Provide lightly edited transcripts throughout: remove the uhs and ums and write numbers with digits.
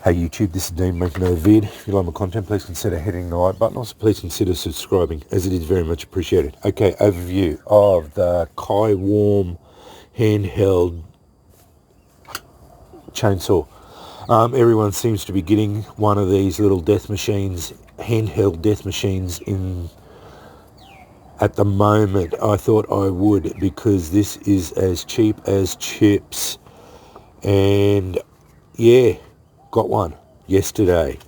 Hey YouTube, this is Dean making another vid. If you like my content, please consider hitting the like button. Also, please consider subscribing, as it is very much appreciated. Okay, overview of the Kiwarm handheld chainsaw. Everyone seems to be getting one of these little death machines, handheld death machines in at the moment. I thought I would, because this is as cheap as chips. And yeah, got one yesterday.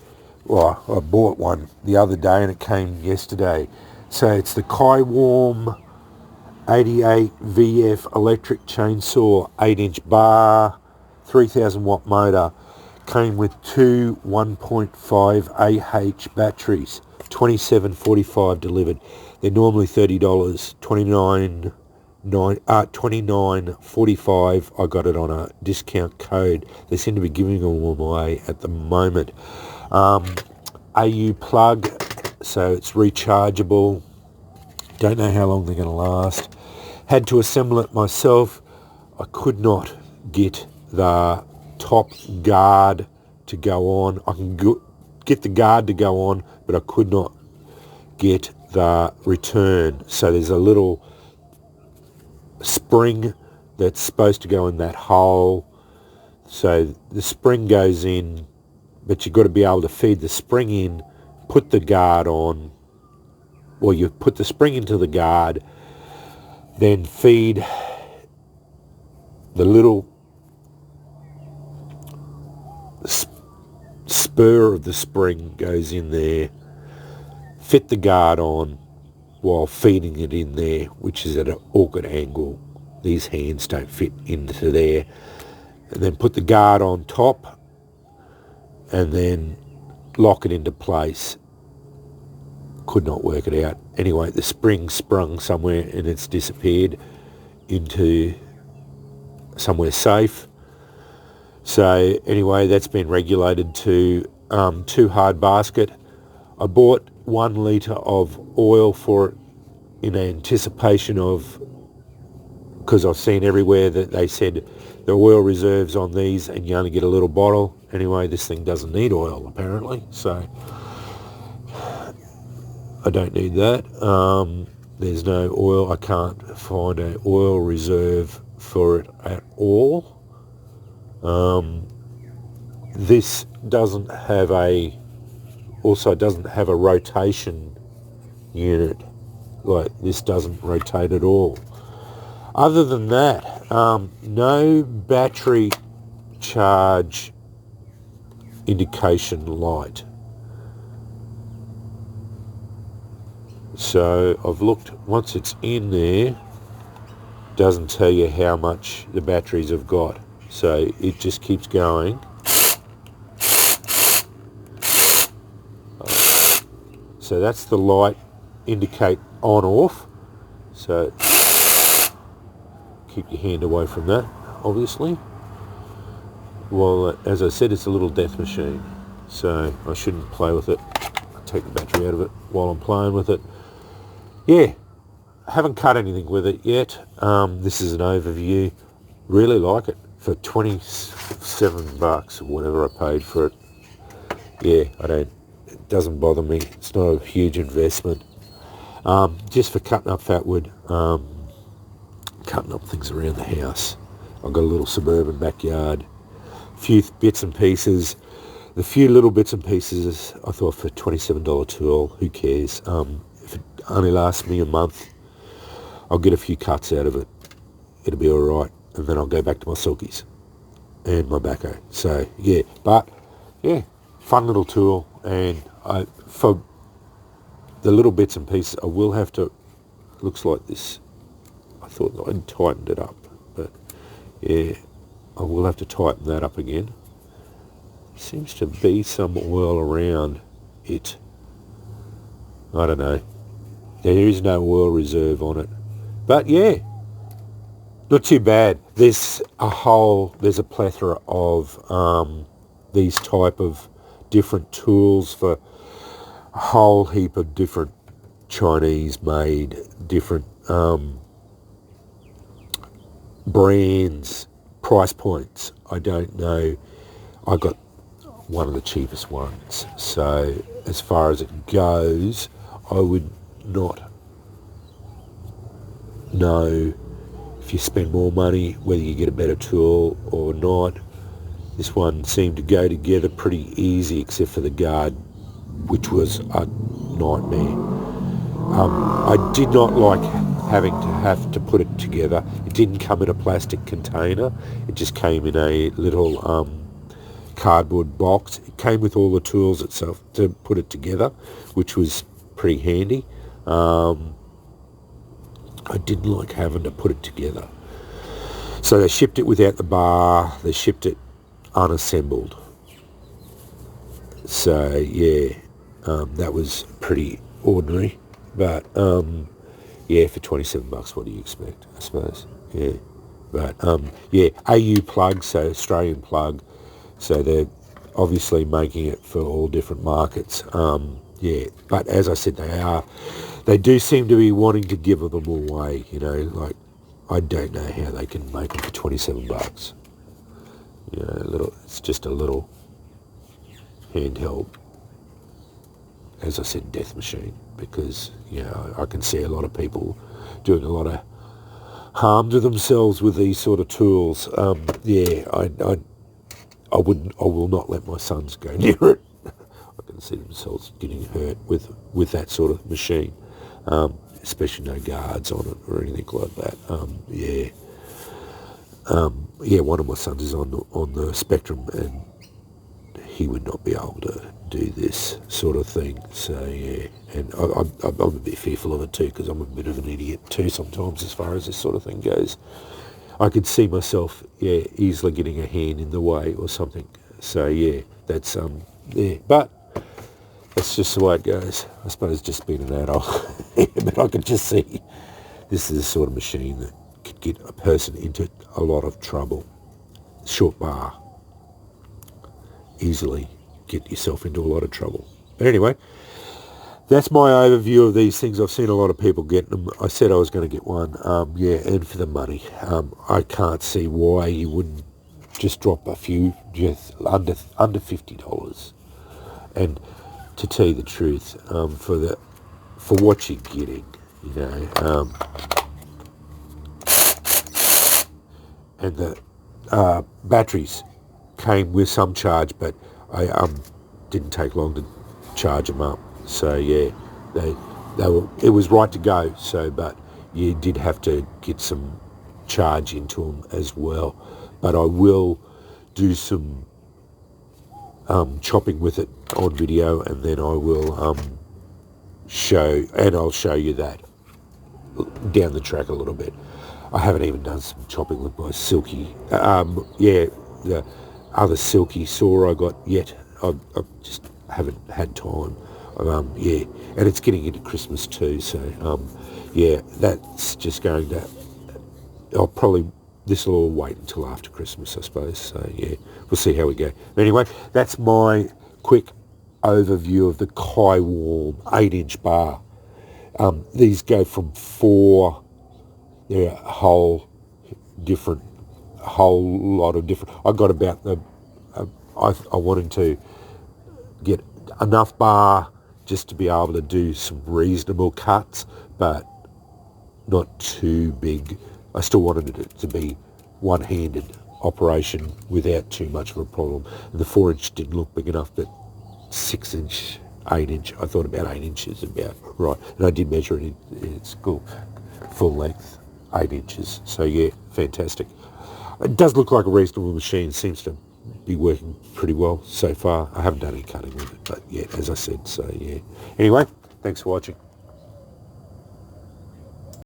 Well, I bought one the other day and it came yesterday. So it's the Kiwarm 88 VF electric chainsaw, 8-inch bar, 3000 watt motor. Came with two 1.5 AH batteries, 27.45 delivered. They're normally $30, $29.45. I got it on a discount code. They seem to be giving them away at the moment. AU plug, so it's rechargeable. Don't know how long they're going to last. Had to assemble it myself. I could not get the top guard to go on. I can get the guard to go on, but I could not get the return. So there's a little spring that's supposed to go in that hole. So the spring goes in, but you've got to be able to feed the spring in, put the guard on, or you put the spring into the guard, then feed the little spur of the spring goes in there, fit the guard on while feeding it in there, which is at an awkward angle. These hands don't fit into there. And then put the guard on top and then lock it into place. Could not work it out. Anyway, the spring sprung somewhere and it's disappeared into somewhere safe. So anyway, that's been regulated to 2 hard basket. I bought 1 litre of oil for it in anticipation of, because I've seen everywhere that they said the oil reserves on these and you only get a little bottle. Anyway, this thing doesn't need oil apparently, so I don't need that. There's no oil. I can't find an oil reserve for it at all. This doesn't have a rotation unit. Like, this doesn't rotate at all. Other than that, no battery charge indication light. So I've looked, once it's in there, doesn't tell you how much the batteries have got. So it just keeps going. So that's the light, indicate on off. So keep your hand away from that, obviously. Well, as I said, it's a little death machine, so I shouldn't play with it. I'll take the battery out of it while I'm playing with it. Yeah, I haven't cut anything with it yet. This is an overview. Really like it for $27 or whatever I paid for it. Yeah, it doesn't bother me. It's not a huge investment. Just for cutting up fat wood, cutting up things around the house. I've got a little suburban backyard. A few bits and pieces. The few little bits and pieces, I thought, for $27 tool, who cares? If it only lasts me a month, I'll get a few cuts out of it. It'll be all right. And then I'll go back to my silkies and my backhoe. So, yeah. But, yeah, fun little tool. And for the little bits and pieces, I will have to, looks like this. I thought I'd tightened it up. But, yeah, I will have to tighten that up again. Seems to be some oil around it. I don't know. There is no oil reserve on it. But yeah, not too bad. There's a plethora of these type of different tools for a whole heap of different Chinese made, different brands, price points. I don't know. I got one of the cheapest ones. So as far as it goes, I would not know if you spend more money whether you get a better tool or not. This one seemed to go together pretty easy except for the guard, which was a nightmare. I did not like having to have to put it together. It didn't come in a plastic container. It just came in a little cardboard box. It came with all the tools itself to put it together, which was pretty handy. I didn't like having to put it together. So they shipped it without the bar. They shipped it unassembled. So yeah, that was pretty ordinary. But yeah, for $27, what do you expect? I suppose. Yeah, but yeah, AU plug, so Australian plug. So they're obviously making it for all different markets. Yeah, but as I said, they do seem to be wanting to give them away. You know, like I don't know how they can make them for $27. You know, it's just a little handheld, as I said, death machine, because, you know, I can see a lot of people doing a lot of harm to themselves with these sort of tools. Yeah, I will not let my sons go near it. I can see themselves getting hurt with that sort of machine, especially no guards on it or anything like that. Yeah. Yeah, one of my sons is on the spectrum, and he would not be able to do this sort of thing. So yeah, and I'm a bit fearful of it too, because I'm a bit of an idiot too sometimes as far as this sort of thing goes. I could see myself, yeah, easily getting a hand in the way or something. So yeah, that's yeah, but that's just the way it goes. I suppose just being an adult, but I could just see this is the sort of machine that could get a person into a lot of trouble. Short bar, easily get yourself into a lot of trouble. But anyway, that's my overview of these things. I've seen a lot of people getting them. I said I was going to get one. Yeah, and for the money, I can't see why you wouldn't just drop a few, just under $50. And to tell you the truth, for what you're getting, you know, and the batteries came with some charge, but I didn't take long to charge them up. So yeah, they were. It was right to go. So, but you did have to get some charge into them as well. But I will do some chopping with it on video, and then I will I'll show you that down the track a little bit. I haven't even done some chopping with my silky, yeah, the other silky saw I got yet. I just haven't had time. Yeah, and it's getting into Christmas too, so yeah, that's just going to. This will all wait until after Christmas, I suppose. So yeah, we'll see how we go. But anyway, that's my quick overview of the Kiwarm 8-inch bar. These go from 4. They're a whole lot of different. I got about I wanted to get enough bar just to be able to do some reasonable cuts, but not too big. I still wanted it to be one-handed operation without too much of a problem. And the 4-inch didn't look big enough, but 6-inch, 8-inch, I thought about 8 inches about right. And I did measure it. It's cool, full length, 8 inches. So yeah, fantastic. It does look like a reasonable machine. Seems to be working pretty well so far. I haven't done any cutting with it, but yeah, as I said, so yeah. Anyway, thanks for watching.